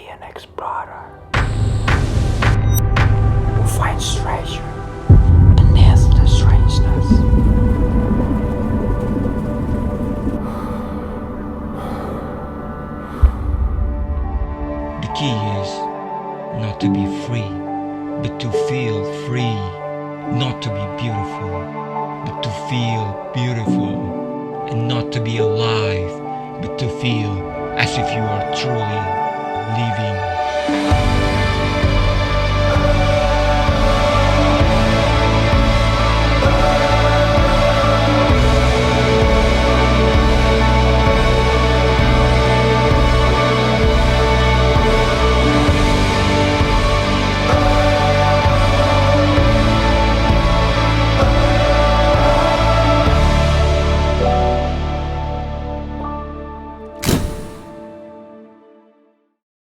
an explorer who finds treasure beneath the strangeness. The key is not to be free, but to feel free. Not to be beautiful, but to feel beautiful. And not to be alive, but to feel as if you are truly